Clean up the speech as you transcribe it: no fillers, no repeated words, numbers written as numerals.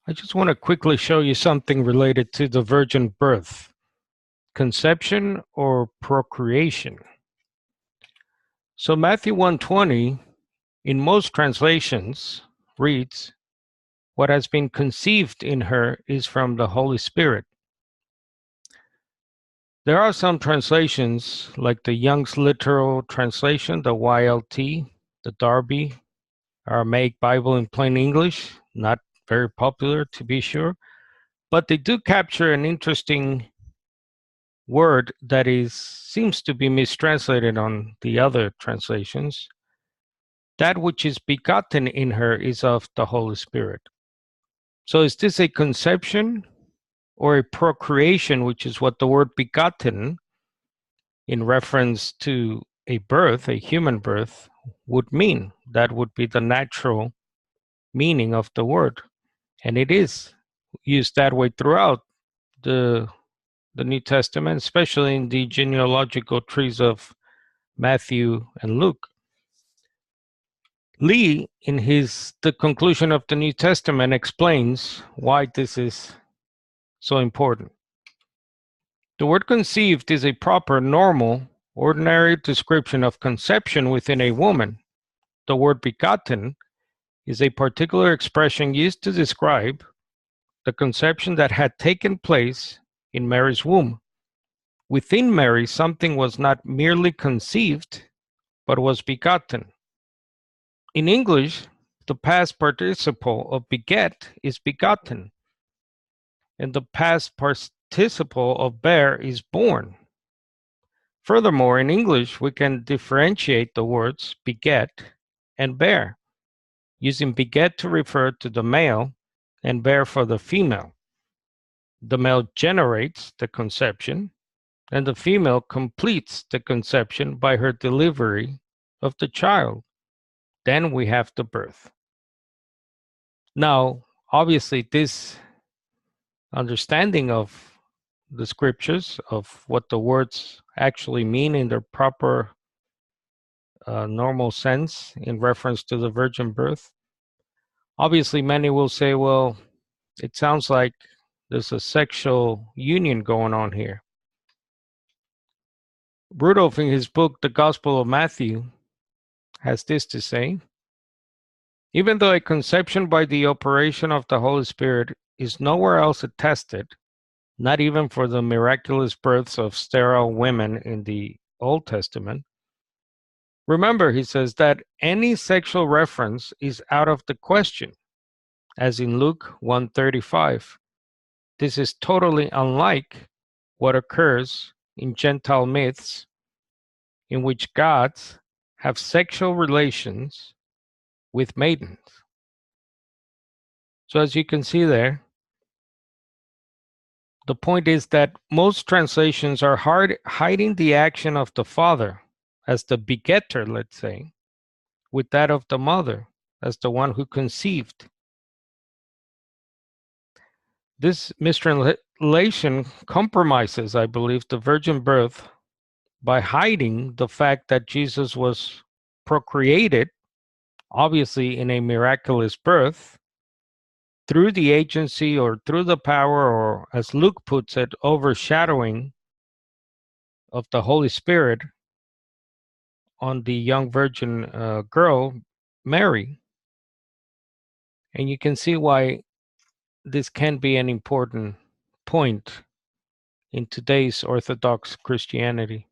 I just want to quickly show you something related to the virgin birth, conception or procreation. So Matthew 1:20 in most translations reads, "What has been conceived in her is from the Holy Spirit." There are some translations like the Young's Literal Translation, the YLT, the Darby, Aramaic Bible in Plain English, not very popular to be sure, but they do capture an interesting word that seems to be mistranslated on the other translations. That which is begotten in her is of the Holy Spirit. So is this a conception or a procreation, which is what the word begotten in reference to a birth, a human birth, would mean? That would be the natural meaning of the word. And it is used that way throughout the New Testament, especially in the genealogical trees of Matthew and Luke. Lee, in The Conclusion of the New Testament, explains why this is so important. The word conceived is a proper, normal, ordinary description of conception within a woman. The word begotten is a particular expression used to describe the conception that had taken place in Mary's womb. Within Mary, something was not merely conceived, but was begotten. In English, the past participle of beget is begotten, and the past participle of bear is born. Furthermore, in English, we can differentiate the words beget and bear, using beget to refer to the male and bear for the female. The male generates the conception, and the female completes the conception by her delivery of the child. Then we have the birth. Now, obviously, this understanding of the scriptures, of what the words actually mean in their proper normal sense in reference to the virgin birth, obviously many will say, well, it sounds like there's a sexual union going on here. Rudolf, in his book, The Gospel of Matthew, has this to say: even though a conception by the operation of the Holy Spirit is nowhere else attested, not even for the miraculous births of sterile women in the Old Testament, remember, he says, that any sexual reference is out of the question, as in Luke 1:35. This is totally unlike what occurs in Gentile myths, in which gods have sexual relations with maidens. So as you can see there, the point is that most translations are hiding the action of the father as the begetter, let's say, with that of the mother as the one who conceived. This mistranslation compromises, I believe, the virgin birth by hiding the fact that Jesus was procreated, obviously in a miraculous birth, through the agency or through the power, or as Luke puts it, overshadowing of the Holy Spirit on the young virgin girl, Mary. And you can see why this can be an important point in today's Orthodox Christianity.